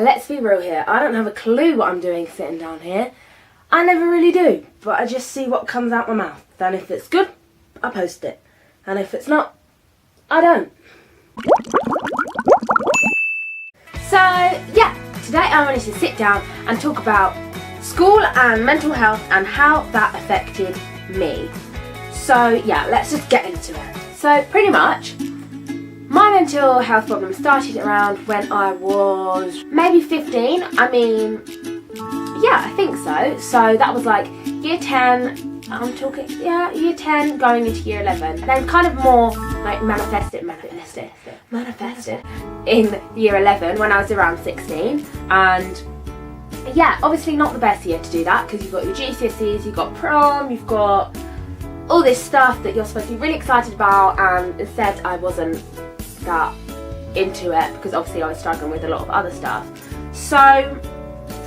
let's be real here. I don't have a clue what I'm doing sitting down here. I never really do, but I just see what comes out my mouth. Then if it's good, I post it. And if it's not, I don't. So, yeah, today I wanted to sit down and talk about school and mental health and how that affected me. So, yeah, let's just get into it. So, pretty much, my mental health problem started around when I was maybe 15. I mean, yeah, I think so. So that was like year 10, year 10 going into year 11. And then kind of more like manifested in year 11 when I was around 16. And yeah, obviously not the best year to do that because you've got your GCSEs, you've got prom, you've got all this stuff that you're supposed to be really excited about, and instead I wasn't that into it because obviously I was struggling with a lot of other stuff. So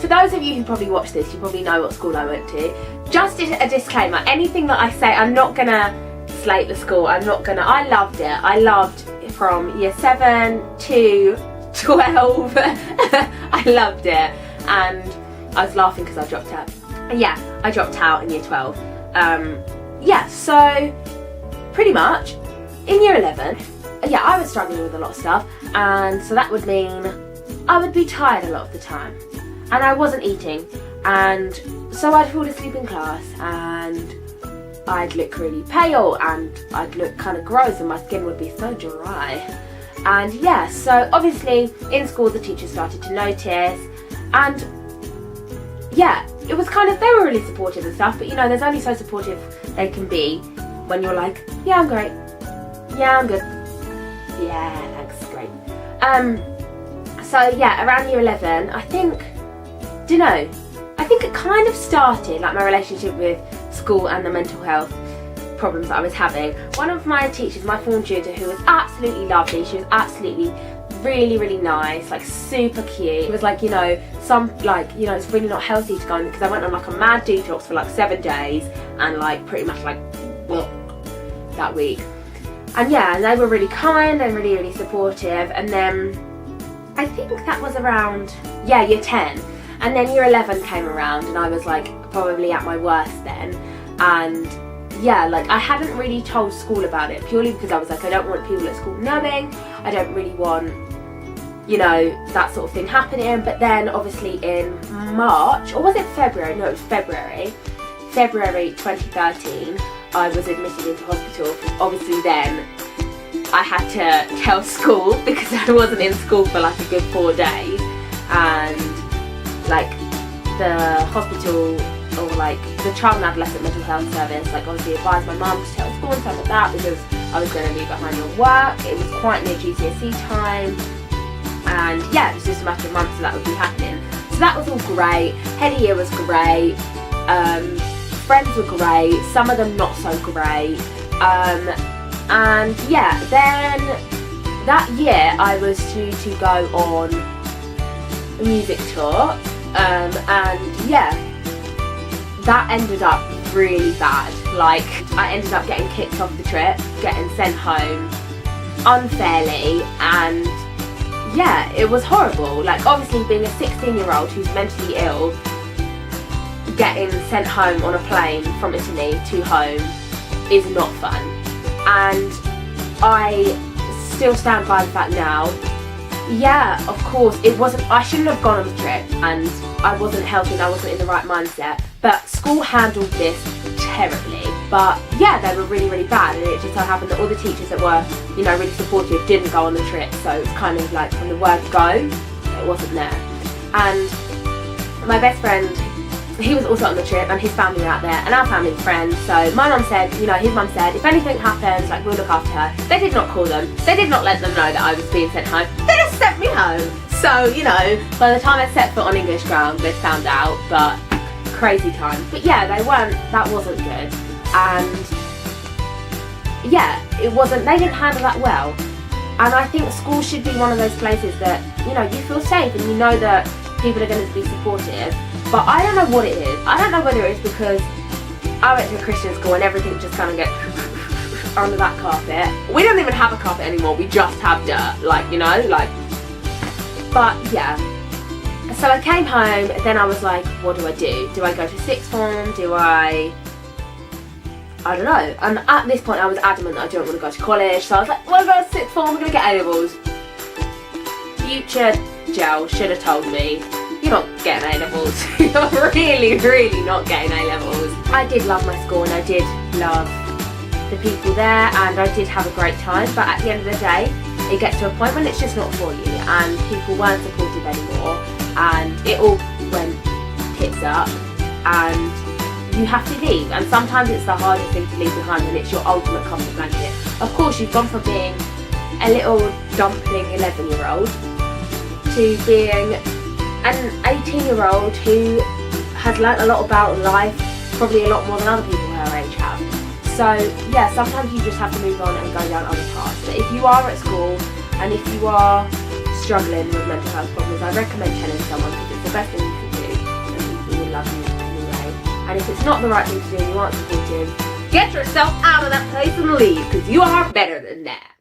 for those of you who probably watch this, you probably know what school I went to. Just a disclaimer, anything that I say, I'm not gonna slate the school. I loved it. I loved from year 7 to 12. I loved it. And I was laughing because I dropped out. Yeah, I dropped out in year 12. Yeah, so pretty much in year 11, yeah, I was struggling with a lot of stuff, and so that would mean I would be tired a lot of the time, and I wasn't eating, and so I'd fall asleep in class, and I'd look really pale, and I'd look kind of gross, and my skin would be so dry. And yeah, so obviously in school the teachers started to notice, and yeah, it was kind of, they were really supportive and stuff, but you know, there's only so supportive they can be when you're like, yeah, I'm great, yeah, I'm good, yeah, thanks, great. So yeah, around year 11, I think it kind of started, like my relationship with school and the mental health problems that I was having. One of my teachers, my form tutor, who was absolutely lovely, she was absolutely really, really nice, like super cute. It was like, you know, it's really not healthy to go on, because I went on like a mad detox for like 7 days and like pretty much like that week. And yeah, and they were really kind and really, really supportive. And then I think that was around, yeah, year 10. And then year 11 came around and I was like probably at my worst then. And yeah, like I hadn't really told school about it purely because I was like, I don't want people at school knowing. I don't really want, you know, that sort of thing happening. But then obviously in March, or was it February? No, it was February 2013, I was admitted into hospital. Obviously then I had to tell school because I wasn't in school for like a good 4 days, and like the hospital, or like the child and adolescent mental health service, like obviously advised my mum to tell school and stuff like that because I was going to leave behind your work. It was quite near GCSE time, and yeah, it was just a matter of months that would be happening. So that was all great. Head of year was great. Friends were great, some of them not so great, and yeah, then that year I was due to go on a music tour, and yeah, that ended up really bad. Like, I ended up getting kicked off the trip, getting sent home unfairly, and yeah, it was horrible. Like, obviously being a 16-year-old who's mentally ill, getting sent home on a plane from Italy to home is not fun. And I still stand by the fact now, yeah, of course, I shouldn't have gone on the trip, and I wasn't healthy and I wasn't in the right mindset, but school handled this terribly. But yeah, they were really, really bad, and it just so happened that all the teachers that were, you know, really supportive didn't go on the trip, so it's kind of like from the word go, it wasn't there. And my best friend, he was also on the trip, and his family were out there, and our family were friends. So my mum said, you know, his mum said, if anything happens, like, we'll look after her. They did not call them. They did not let them know that I was being sent home. They just sent me home. So, you know, by the time I set foot on English ground, they found out, but crazy time. But yeah, that wasn't good. And yeah, they didn't handle that well. And I think school should be one of those places that, you know, you feel safe and you know that people are going to be supportive. But I don't know what it is. I don't know whether it's because I went to a Christian school and everything just kind of gets under that carpet. We don't even have a carpet anymore. We just have dirt, like, you know, like. But yeah, So I came home, then I was like, what do I do? Do I go to sixth form? I don't know. And at this point I was adamant that I don't want to go to college, so I was like, well, I'm going to sixth form, I'm going to get A-levels. Future Gel should have told me, you're not getting A-levels. You're really, really not getting A-levels. I did love my school and I did love the people there and I did have a great time, but at the end of the day, it gets to a point when it's just not for you and people weren't supportive anymore and it all went tits up and you have to leave, and sometimes it's the hardest thing to leave behind when it's your ultimate comfort blanket. Of course, you've gone from being a little dumpling 11-year-old to being an 18-year-old who has learnt a lot about life, probably a lot more than other people her age have. So yeah, sometimes you just have to move on and go down other paths. But if you are at school and if you are struggling with mental health problems, I recommend telling someone because it's the best thing you can do and people will love you anyway. And if it's not the right thing to do and you aren't supportive, get yourself out of that place and leave because you are better than that.